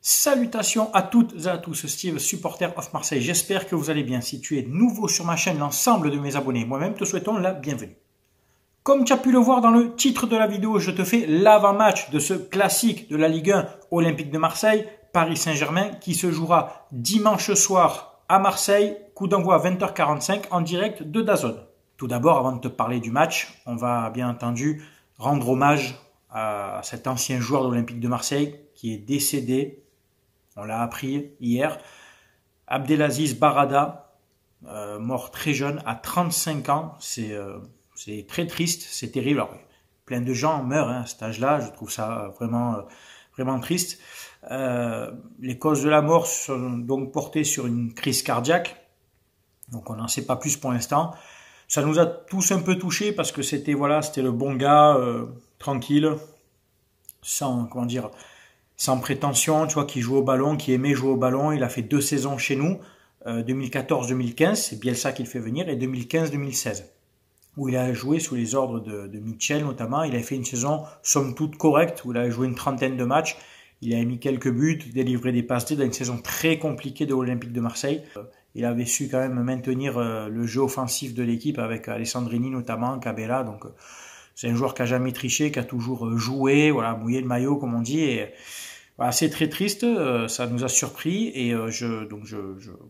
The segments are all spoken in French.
Salutations à toutes et à tous, Steve, supporter of Marseille. J'espère que vous allez bien. Si tu es nouveau sur ma chaîne, l'ensemble de mes abonnés, moi-même te souhaitons la bienvenue. Comme tu as pu le voir dans le titre de la vidéo, je te fais l'avant-match de ce classique de la Ligue 1 Olympique de Marseille, Paris Saint-Germain, qui se jouera dimanche soir à Marseille, coup d'envoi à 20h45 en direct de DAZN. Tout d'abord, avant de te parler du match, on va bien entendu rendre hommage à cet ancien joueur de l'Olympique de Marseille qui est décédé. On l'a appris hier. Abdelaziz Barada, mort très jeune, à 35 ans. C'est très triste, c'est terrible. Alors, plein de gens meurent à cet âge-là. Je trouve ça vraiment triste. Les causes de la mort sont donc portées sur une crise cardiaque. Donc, on n'en sait pas plus pour l'instant. Ça nous a tous un peu touchés parce que c'était le bon gars, tranquille, sans prétention, tu vois, qui joue au ballon, qui aimait jouer au ballon. Il a fait 2 saisons chez nous, 2014-2015, c'est Bielsa qui le fait venir, et 2015-2016, où il a joué sous les ordres de Mitchell notamment. Il a fait une saison somme toute correcte, où il a joué une trentaine de matchs. Il a mis quelques buts, délivré des passes D dans une saison très compliquée de l'Olympique de Marseille. Il avait su quand même maintenir le jeu offensif de l'équipe avec Alessandrini notamment, Cabella. Donc c'est un joueur qui a jamais triché, qui a toujours joué, voilà, mouillé le maillot comme on dit. Et voilà, c'est très triste, ça nous a surpris et je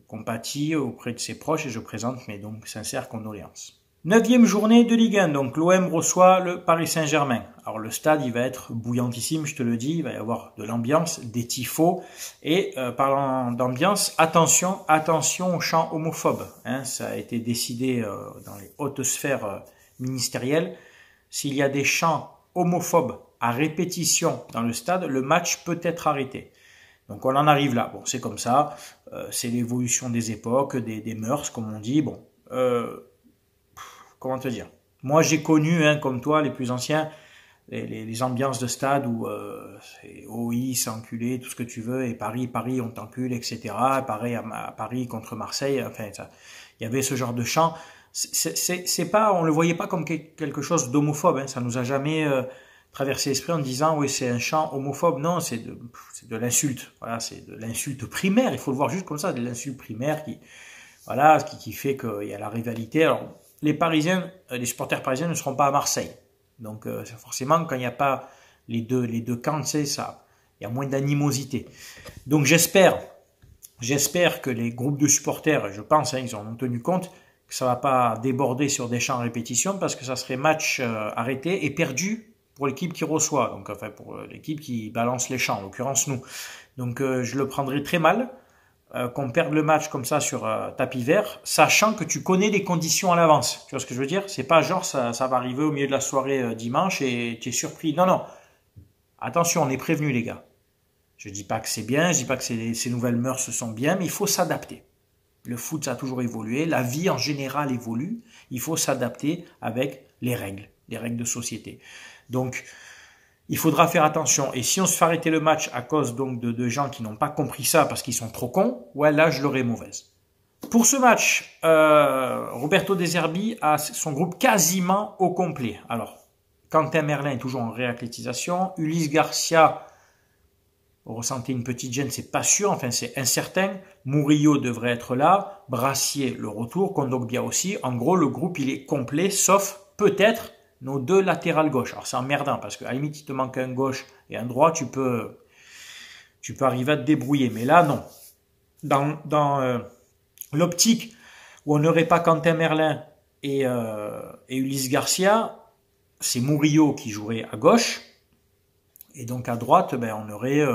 compatis auprès de ses proches et je présente mes donc sincères condoléances. 9e journée de Ligue 1, donc l'OM reçoit le Paris Saint-Germain. Alors le stade, il va être bouillantissime, je te le dis, il va y avoir de l'ambiance, des tifos. Et parlant d'ambiance, attention aux chants homophobes. Ça a été décidé dans les hautes sphères ministérielles. S'il y a des chants homophobes à répétition dans le stade, le match peut être arrêté. Donc on en arrive là. Bon, c'est comme ça, c'est l'évolution des époques, des mœurs, comme on dit. Bon. Comment te dire? Moi, j'ai connu, comme toi, les plus anciens, les ambiances de stade où OI s'est enculé, tout ce que tu veux, et Paris, on t'encule, etc. Pareil à Paris contre Marseille. Enfin, il y avait ce genre de chant. C'est pas, on le voyait pas comme quelque chose d'homophobe. Ça nous a jamais traversé l'esprit en disant oui, c'est un chant homophobe. Non, c'est de l'insulte. Voilà, c'est de l'insulte primaire. Il faut le voir juste comme ça, de l'insulte primaire qui fait qu'il y a la rivalité. Alors, les supporters parisiens ne seront pas à Marseille. Donc forcément, quand il n'y a pas les deux camps, c'est ça, il y a moins d'animosité. Donc j'espère que les groupes de supporters, je pense, ils en ont tenu compte, que ça va pas déborder sur des chants en répétition, parce que ça serait match arrêté et perdu pour l'équipe qui reçoit, donc enfin pour l'équipe qui balance les chants, en l'occurrence nous. Donc je le prendrai très mal. Qu'on perde le match comme ça sur tapis vert, sachant que tu connais les conditions à l'avance. Tu vois ce que je veux dire? C'est pas genre ça va arriver au milieu de la soirée dimanche et tu es surpris. Non. Attention, on est prévenus les gars. Je dis pas que c'est bien, je dis pas que ces nouvelles mœurs sont bien, mais il faut s'adapter. Le foot, ça a toujours évolué, la vie en général évolue, il faut s'adapter avec les règles de société. Donc, il faudra faire attention. Et si on se fait arrêter le match à cause donc de gens qui n'ont pas compris ça parce qu'ils sont trop cons, ouais, là, je l'aurai mauvaise. Pour ce match, Roberto De Zerbi a son groupe quasiment au complet. Alors, Quentin Merlin est toujours en réathlétisation. Ulysse Garcia, vous ressentez une petite gêne, c'est pas sûr, enfin c'est incertain. Murillo devrait être là. Brassier, le retour. Kondogbia aussi. En gros, le groupe, il est complet, sauf peut-être nos 2 latérales gauche. Alors c'est emmerdant parce qu'à la limite, il te manque un gauche et un droit, tu peux arriver à te débrouiller. Mais là, non. Dans l'optique où on n'aurait pas Quentin Merlin et Ulysse Garcia, c'est Murillo qui jouerait à gauche. Et donc à droite, on aurait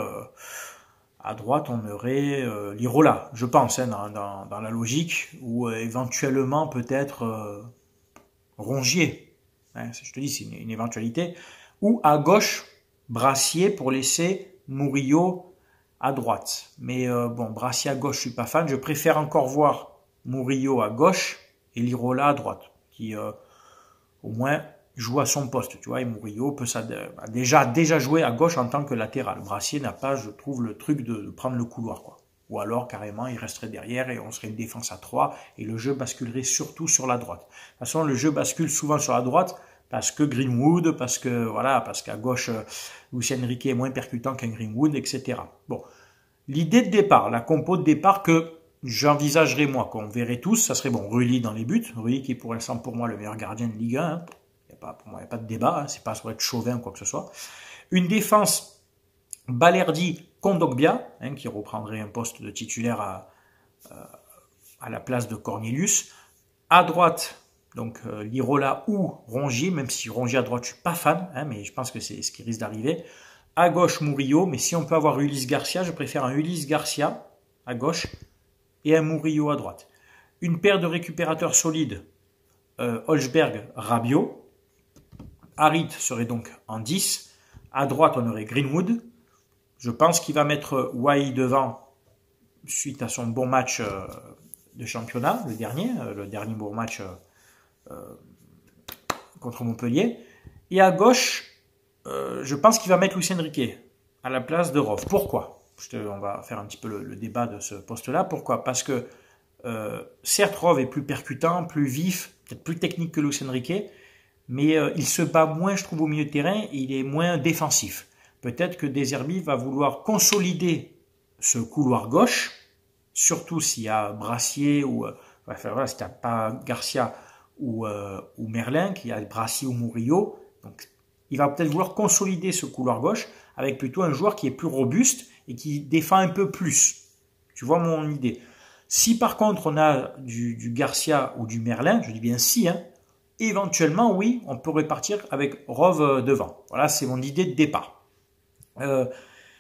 Lirola, je pense, dans la logique, ou éventuellement peut-être Rongier. Je te dis, c'est une éventualité. Ou à gauche, Brassier pour laisser Murillo à droite. Mais Brassier à gauche, je suis pas fan. Je préfère encore voir Murillo à gauche et Lirola à droite, qui au moins joue à son poste. Tu vois, et Murillo a déjà joué à gauche en tant que latéral. Brassier n'a pas, je trouve, le truc de prendre le couloir, quoi. Ou alors, carrément, il resterait derrière et on serait une défense à 3 et le jeu basculerait surtout sur la droite. De toute façon, le jeu bascule souvent sur la droite parce que Greenwood, parce qu'à gauche, Luis Enrique est moins percutant qu'un Greenwood, etc. Bon, L'idée de départ, la compo de départ que j'envisagerais moi, qu'on verrait tous, ça serait bon, Rulli dans les buts, Rulli qui est pour l'instant pour moi le meilleur gardien de Ligue 1, hein. Pour moi il n'y a pas de débat, hein. C'est pas sur être chauvin ou quoi que ce soit. Une défense, Balerdi, Kondogbia, hein, qui reprendrait un poste de titulaire à la place de Cornelius. À droite, donc Lirola ou Rongier, même si Rongier à droite je suis pas fan, hein, mais je pense que c'est ce qui risque d'arriver. À gauche, Murillo, mais si on peut avoir Ulysse Garcia, je préfère un Ulysse Garcia à gauche et un Murillo à droite. Une paire de récupérateurs solides, Holzberg, Rabiot. Harit serait donc en 10. À droite, on aurait Greenwood. Je pense qu'il va mettre Wai devant suite à son bon match de championnat, le dernier bon match contre Montpellier. Et à gauche, je pense qu'il va mettre Luis Enrique à la place de Rov. Pourquoi? On va faire un petit peu le débat de ce poste-là. Pourquoi? Parce que certes, Rov est plus percutant, plus vif, peut-être plus technique que Luis Enrique, mais il se bat moins, je trouve, au milieu de terrain, et il est moins défensif. Peut-être que De Zerbi va vouloir consolider ce couloir gauche, surtout s'il y a Brassier ou voilà, si tu n'as pas Garcia ou Merlin, qu'il y a Brassier ou Murillo. Donc, il va peut-être vouloir consolider ce couloir gauche avec plutôt un joueur qui est plus robuste et qui défend un peu plus. Tu vois mon idée. Si par contre on a du Garcia ou du Merlin, je dis bien si, hein, éventuellement oui, on pourrait partir avec Rov devant. Voilà, c'est mon idée de départ.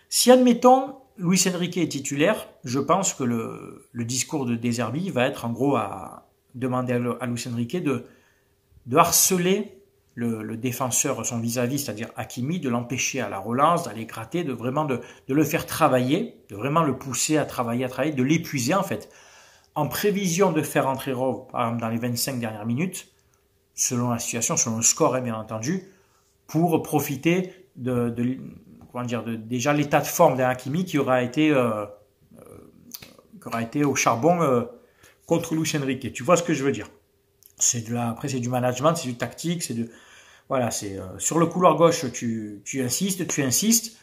Si admettons Luis Enrique est titulaire, je pense que le discours de De Zerbi va être en gros à demander à Luis Enrique de harceler le défenseur, son vis-à-vis, c'est-à-dire Hakimi, de l'empêcher à la relance, d'aller gratter, de le faire travailler, de vraiment le pousser à travailler, de l'épuiser en fait, en prévision de faire entrer Rov, par exemple, dans les 25 dernières minutes, selon la situation, selon le score, hein, bien entendu, pour profiter déjà l'état de forme d'un Hakimi qui aura été au charbon contre Luis Enrique. Tu vois ce que je veux dire? Après c'est du management, c'est du tactique, voilà, sur le couloir gauche tu insistes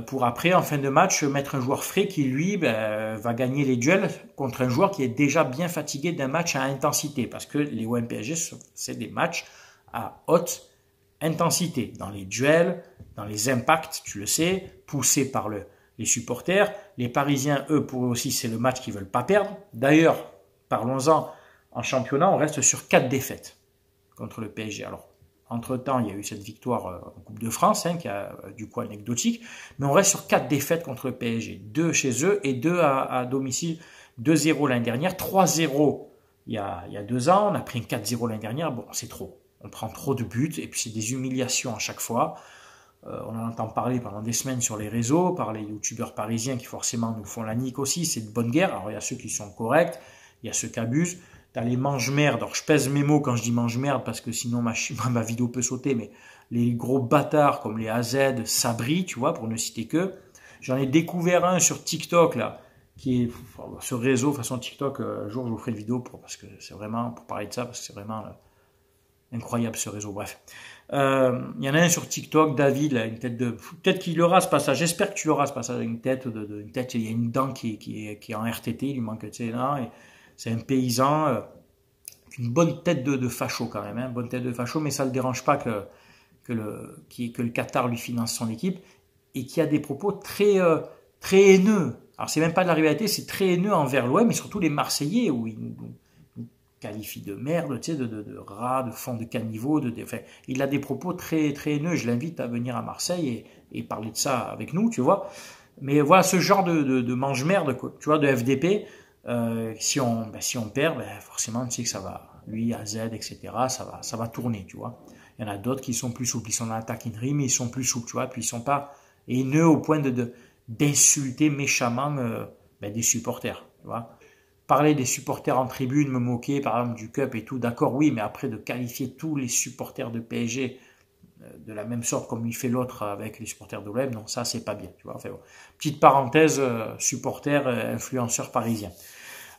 pour après en fin de match mettre un joueur frais qui lui va gagner les duels contre un joueur qui est déjà bien fatigué d'un match à intensité, parce que les OM PSG c'est des matchs à haute intensité dans les duels, dans les impacts, tu le sais, poussés par les supporters. Les Parisiens, eux, pour eux aussi, c'est le match qu'ils veulent pas perdre. D'ailleurs, parlons-en, en championnat, on reste sur 4 défaites contre le PSG. Alors, entre-temps, il y a eu cette victoire en Coupe de France, hein, qui a du coup anecdotique, mais on reste sur 4 défaites contre le PSG. 2 chez eux et 2 à domicile. 2-0 l'année dernière, 3-0 il y a 2 ans, on a pris un 4-0 l'année dernière, bon, c'est trop. On prend trop de buts et puis c'est des humiliations à chaque fois. On en entend parler pendant des semaines sur les réseaux, par les youtubeurs parisiens qui forcément nous font la nique aussi. C'est de bonne guerre. Alors il y a ceux qui sont corrects, il y a ceux qui abusent. T'as les mange-merde. Alors je pèse mes mots quand je dis mange-merde parce que sinon ma vidéo peut sauter. Mais les gros bâtards comme les AZ, Sabri, tu vois, pour ne citer que. J'en ai découvert un sur TikTok là, qui est ce réseau façon TikTok. Un jour je vous ferai une vidéo parce que c'est vraiment pour parler de ça parce que c'est vraiment incroyable ce réseau. Bref. Il y en a un sur TikTok, David, là, une tête de. Peut-être qu'il aura ce passage. J'espère que tu l'auras ce passage. Une tête, il y a une dent qui est en RTT, il lui manque, tu sais, là. C'est un paysan, une bonne tête de facho quand même, hein, bonne tête de facho, mais ça ne le dérange pas que le Qatar lui finance son équipe et qui a des propos très haineux. Alors c'est même pas de la rivalité, c'est très haineux envers l'OM, mais surtout les Marseillais où il qualifie de merde, tu sais, de rat, de fond de caniveau, enfin, il a des propos très très haineux. Je l'invite à venir à Marseille et parler de ça avec nous, tu vois. Mais voilà, ce genre de mange-merde, tu vois, de FDP, si on perd, forcément, tu sais que ça va, lui, AZ, etc., ça va tourner, tu vois. Il y en a d'autres qui sont plus souples, ils sont dans la taquinerie, mais ils sont plus souples, tu vois, puis ils sont pas haineux au point d'insulter méchamment des supporters, tu vois. Parler des supporters en tribune, me moquer par exemple du Cup et tout, d'accord, oui, mais après de qualifier tous les supporters de PSG de la même sorte comme il fait l'autre avec les supporters de l'OM, non, ça c'est pas bien, tu vois. Enfin, bon. Petite parenthèse, supporters, influenceurs parisiens.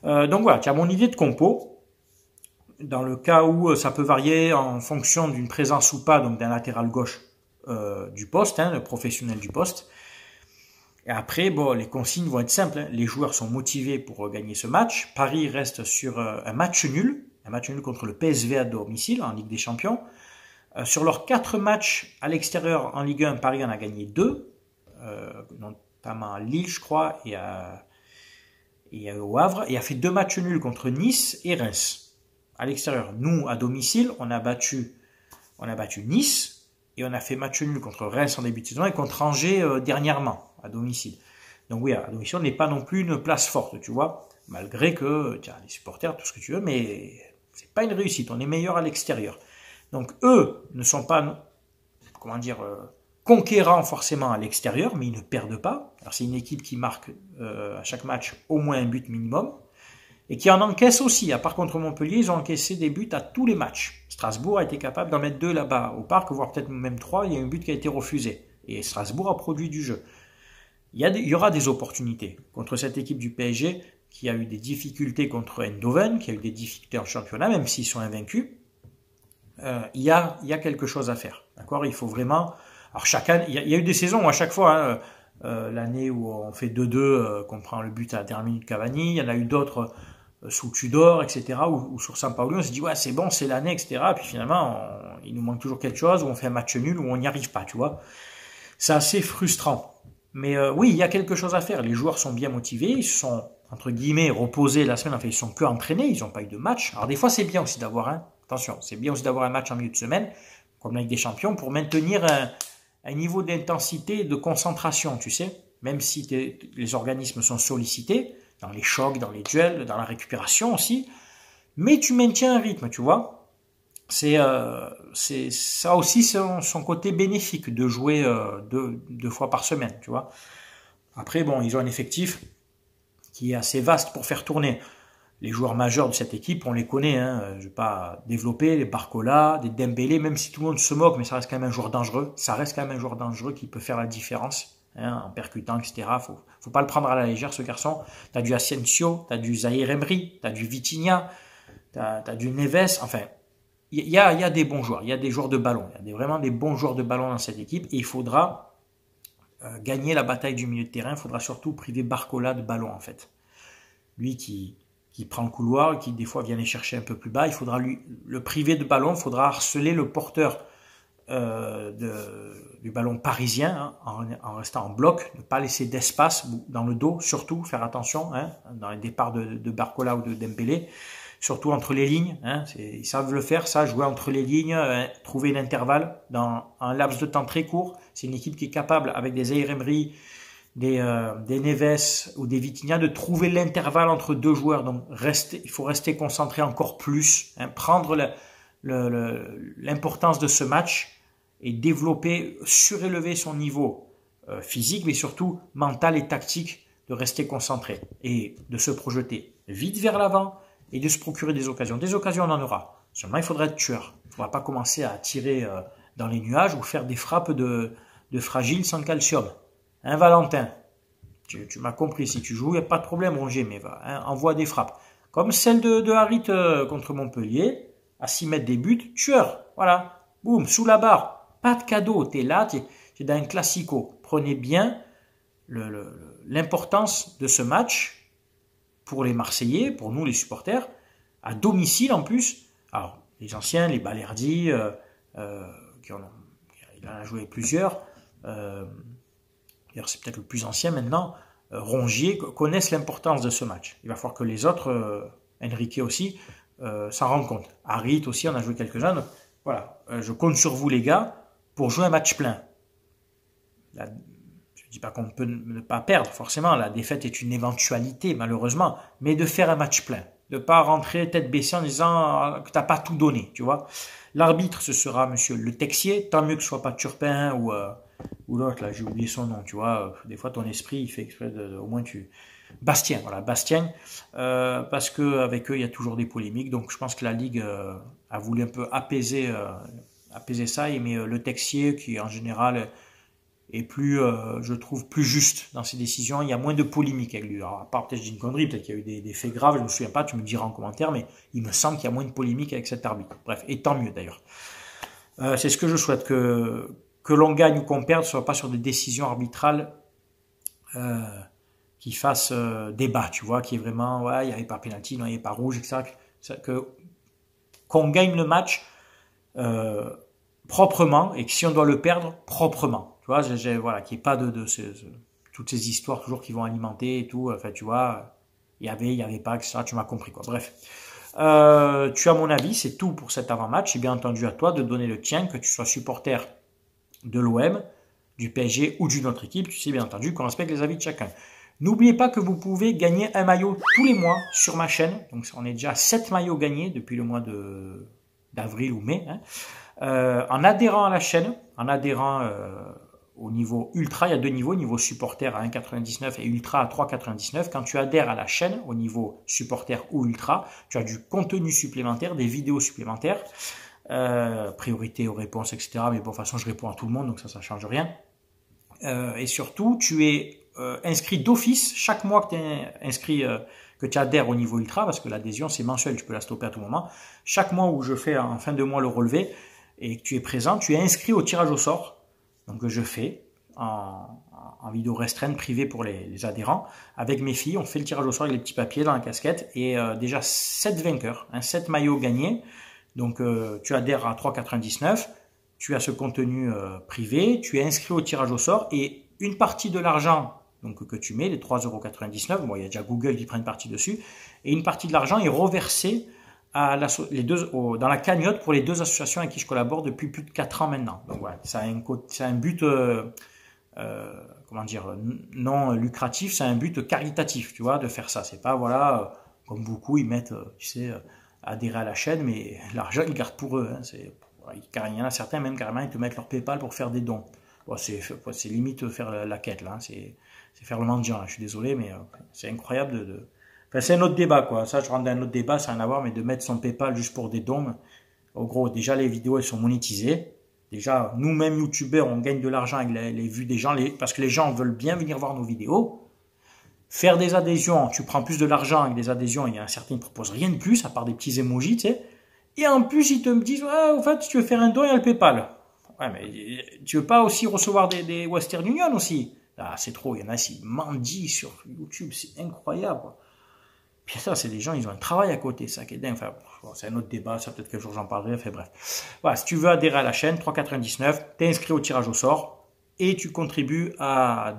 Donc voilà, tu as mon idée de compo. Dans le cas où ça peut varier en fonction d'une présence ou pas, donc d'un latéral gauche du poste, hein, le professionnel du poste. Et après, bon, les consignes vont être simples, hein. Les joueurs sont motivés pour gagner ce match. Paris reste sur un match nul contre le PSV à domicile en Ligue des Champions. Sur leurs 4 matchs à l'extérieur en Ligue 1, Paris en a gagné 2, notamment à Lille, je crois, et au Havre, et a fait 2 matchs nuls contre Nice et Reims à l'extérieur. Nous, à domicile, on a battu Nice et on a fait match nul contre Reims en début de saison et contre Angers dernièrement à domicile. Donc oui, à domicile, on n'est pas non plus une place forte, tu vois, malgré que tu as les supporters, tout ce que tu veux, mais c'est pas une réussite. On est meilleur à l'extérieur. Donc eux ne sont pas, comment dire, conquérants forcément à l'extérieur, mais ils ne perdent pas. Alors c'est une équipe qui marque à chaque match au moins un but minimum et qui en encaisse aussi. À part contre Montpellier, ils ont encaissé des buts à tous les matchs. Strasbourg a été capable d'en mettre 2 là-bas au Parc, voire peut-être même 3. Il y a un but qui a été refusé et Strasbourg a produit du jeu. Il y aura des opportunités contre cette équipe du PSG qui a eu des difficultés contre Eindhoven, qui a eu des difficultés en championnat, même s'ils sont invaincus. Il y a quelque chose à faire, d'accord. Il faut vraiment. Alors il y a eu des saisons où à chaque fois, l'année où on fait 2-2, qu'on prend le but à la dernière minute Cavani, il y en a eu d'autres sous Tudor, etc. ou sur Sampaoli, on se dit ouais c'est bon, c'est l'année, etc. Puis finalement, il nous manque toujours quelque chose, ou on fait un match nul, ou on n'y arrive pas, tu vois. C'est assez frustrant. Mais oui, il y a quelque chose à faire. Les joueurs sont bien motivés, ils se sont entre guillemets reposés la semaine. En fait, ils sont que entraînés, ils n'ont pas eu de match. Alors des fois, c'est bien aussi d'avoir attention, c'est bien aussi d'avoir un match en milieu de semaine, comme la Ligue des Champions, pour maintenir un niveau d'intensité et de concentration, tu sais. Même si les organismes sont sollicités, dans les chocs, dans les duels, dans la récupération aussi, mais tu maintiens un rythme, tu vois. C'est ça aussi son côté bénéfique de jouer 2 fois par semaine, tu vois. Après, bon, ils ont un effectif qui est assez vaste pour faire tourner. Les joueurs majeurs de cette équipe, on les connaît, hein. Je ne vais pas développer, les Barcola, des Dembélé, même si tout le monde se moque, mais ça reste quand même un joueur dangereux. Ça reste quand même un joueur dangereux qui peut faire la différence, hein, en percutant, etc. Faut pas le prendre à la légère, ce garçon. Tu as du Asensio, tu as du Zahir Emery, tu as du Vitinha, tu as du Neves. Enfin, il y a des bons joueurs, il y a des joueurs de ballon. Il y a vraiment des bons joueurs de ballon dans cette équipe. Et il faudra gagner la bataille du milieu de terrain. Il faudra surtout priver Barcola de ballon, en fait. Lui qui prend le couloir, qui des fois vient les chercher un peu plus bas, il faudra le priver de ballon, il faudra harceler le porteur du ballon parisien, hein, en restant en bloc, ne pas laisser d'espace dans le dos, surtout faire attention, hein, dans les départs de Barcola ou de Dembélé, surtout entre les lignes, hein, ils savent le faire, ça, jouer entre les lignes, trouver l'intervalle dans un laps de temps très court. C'est une équipe qui est capable, avec des Zahir Emery, des Neves ou des Vitinha, de trouver l'intervalle entre 2 joueurs. Donc il faut rester concentré encore plus, hein, prendre l'importance de ce match et développer, surélever son niveau physique, mais surtout mental et tactique, de rester concentré et de se projeter vite vers l'avant et de se procurer des occasions. Des occasions, on en aura. Seulement, il faudra être tueur. Il ne faudra pas commencer à tirer dans les nuages ou faire des frappes de fragiles sans calcium. Hein, Valentin, tu m'as compris, si tu joues, il n'y a pas de problème, Rongier, mais envoie des frappes. Comme celle de Harit contre Montpellier, à 6 mètres des buts, tueur, voilà, boum, sous la barre, pas de cadeau, t'es là, t'es dans un classico. Prenez bien l'importance de ce match pour les Marseillais, pour nous les supporters, à domicile en plus. Alors, les anciens, les Balerdi, il en a joué plusieurs, c'est peut-être le plus ancien maintenant, Rongier, connaissent l'importance de ce match. Il va falloir que les autres, Enrique aussi, s'en rendent compte. Harit aussi, on a joué quelques-uns. Donc, voilà, je compte sur vous les gars pour jouer un match plein. Je ne dis pas qu'on peut ne pas perdre, forcément, la défaite est une éventualité malheureusement, mais de faire un match plein. De ne pas rentrer tête baissée en disant que tu n'as pas tout donné, tu vois. L'arbitre, ce sera monsieur Le Texier, tant mieux que ce soit pas Turpin ou l'autre, là, j'ai oublié son nom, tu vois, des fois ton esprit, il fait exprès au moins Bastien, voilà, Bastien, parce que avec eux, il y a toujours des polémiques, donc je pense que la Ligue a voulu un peu apaiser ça, mais Le Texier, qui en général est plus, je trouve, plus juste dans ses décisions, il y a moins de polémiques avec lui. Alors, à part peut-être, je dis une connerie, peut-être qu'il y a eu des faits graves, je ne me souviens pas, tu me diras en commentaire, mais il me semble qu'il y a moins de polémiques avec cet arbitre. Bref, et tant mieux d'ailleurs. C'est ce que je souhaite, que l'on gagne ou qu'on perde, ce ne soit pas sur des décisions arbitrales qui fasse débat, tu vois, qui est vraiment, ouais, il n'y avait pas pénalty, non, il n'y avait pas rouge, etc. Qu'on gagne le match proprement, et que si on doit le perdre, proprement. Tu vois, voilà, qu'il n'y ait pas toutes ces histoires toujours qui vont alimenter et tout. Enfin, tu vois, il y avait pas, etc. Tu m'as compris, quoi. Bref. Tu as mon avis, c'est tout pour cet avant-match. C'est bien entendu à toi de donner le tien, que tu sois supporter de l'OM, du PSG ou d'une autre équipe. Tu sais bien entendu qu'on respecte les avis de chacun. N'oubliez pas que vous pouvez gagner un maillot tous les mois sur ma chaîne. Donc on est déjà à 7 maillots gagnés depuis le mois d'avril ou mai. En adhérant à la chaîne, en adhérant au niveau ultra, il y a deux niveaux, niveau supporter à 1,99 et ultra à 3,99. Quand tu adhères à la chaîne au niveau supporter ou ultra, tu as du contenu supplémentaire, des vidéos supplémentaires, priorité aux réponses, etc. Mais bon, de toute façon, je réponds à tout le monde, donc ça ne change rien. Et surtout, tu es inscrit d'office chaque mois que tu es inscrit, que tu adhères au niveau ultra, parce que l'adhésion c'est mensuel, tu peux la stopper à tout moment. Chaque mois où je fais en fin de mois le relevé et que tu es présent, tu es inscrit au tirage au sort, donc que je fais en vidéo restreinte privée pour les adhérents. Avec mes filles, on fait le tirage au sort avec les petits papiers dans la casquette et déjà 7 vainqueurs, 7 maillots gagnés. Donc tu adhères à 3,99, tu as ce contenu privé, tu es inscrit au tirage au sort et une partie de l'argent donc que tu mets, les 3,99 €, bon, il y a déjà Google qui prend une partie dessus, et une partie de l'argent est reversée à dans la cagnotte pour les deux associations avec qui je collabore depuis plus de 4 ans maintenant. Donc voilà, ça a un but comment dire, non lucratif, c'est un but caritatif, tu vois, de faire ça. C'est pas, voilà, comme beaucoup, ils mettent, tu sais, adhérer à la chaîne, mais l'argent, ils gardent pour eux. Hein, il y en a certains, même carrément, ils te mettent leur PayPal pour faire des dons. Bon, c'est limite faire la quête, là. Hein, c'est faire le mendiant, là. Je suis désolé, mais c'est incroyable Enfin, c'est un autre débat, quoi. Ça, je rentre dans un autre débat, ça n'a rien à voir, mais de mettre son PayPal juste pour des dons. En gros, déjà, les vidéos, elles sont monétisées. Déjà, nous-mêmes, youtubeurs, on gagne de l'argent avec les vues des gens, parce que les gens veulent bien venir voir nos vidéos. Faire des adhésions, tu prends plus de l'argent avec des adhésions, il y en a certains qui ne proposent rien de plus, à part des petits emojis, tu sais. Et en plus, ils te disent, ouais, en fait, si tu veux faire un don, il y a le PayPal. Ouais, mais tu veux pas aussi recevoir des Western Union aussi? Ah, c'est trop, il y en a qui mendient sur YouTube, c'est incroyable, quoi. Puis ça, c'est des gens, ils ont un travail à côté, ça qui est dingue. Enfin, bon, c'est un autre débat, ça peut-être qu'un jour j'en parlerai, enfin bref. Voilà, si tu veux adhérer à la chaîne, 3,99, t'es inscrit au tirage au sort et tu contribues à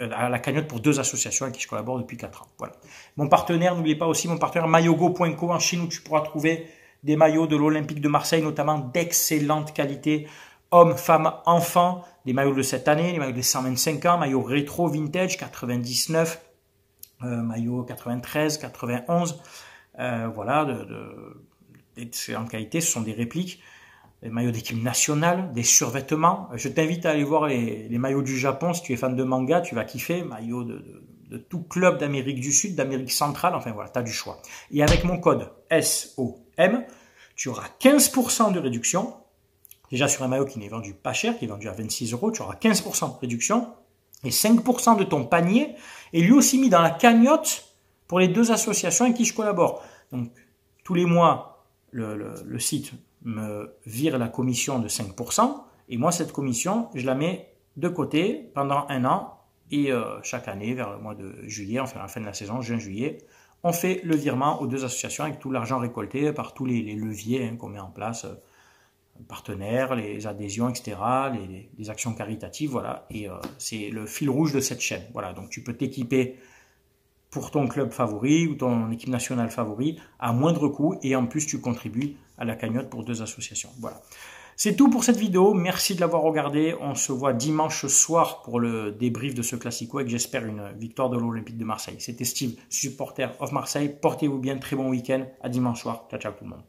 à la cagnotte pour deux associations avec qui je collabore depuis 4 ans. Voilà. Mon partenaire, n'oubliez pas aussi mon partenaire maillogo.co en Chine où tu pourras trouver des maillots de l'Olympique de Marseille, notamment d'excellente qualité, hommes, femmes, enfants, des maillots de cette année, les maillots de 125 ans, maillots rétro, vintage, 99, maillots 93, 91, voilà, d'excellente qualité, ce sont des répliques, des maillots d'équipe nationale, des survêtements. Je t'invite à aller voir les maillots du Japon, si tu es fan de manga, tu vas kiffer, maillots de tout club d'Amérique du Sud, d'Amérique centrale, enfin voilà, tu as du choix. Et avec mon code SOM, tu auras 15% de réduction. Déjà sur un maillot qui n'est vendu pas cher, qui est vendu à 26 €, tu auras 15% de réduction et 5% de ton panier est lui aussi mis dans la cagnotte pour les deux associations avec qui je collabore. Donc tous les mois, le site me vire la commission de 5% et moi cette commission, je la mets de côté pendant 1 an et chaque année, vers le mois de juillet, enfin la fin de la saison, juin-juillet, on fait le virement aux deux associations avec tout l'argent récolté par tous les leviers qu'on met en place, partenaires, les adhésions, etc., les actions caritatives, voilà, et c'est le fil rouge de cette chaîne. Voilà, donc tu peux t'équiper pour ton club favori ou ton équipe nationale favori à moindre coût et en plus tu contribues à la cagnotte pour deux associations. Voilà. C'est tout pour cette vidéo, merci de l'avoir regardé, on se voit dimanche soir pour le débrief de ce Classico avec j'espère une victoire de l'Olympique de Marseille. C'était Steve, supporter of Marseille, portez-vous bien, très bon week-end, à dimanche soir, ciao ciao tout le monde.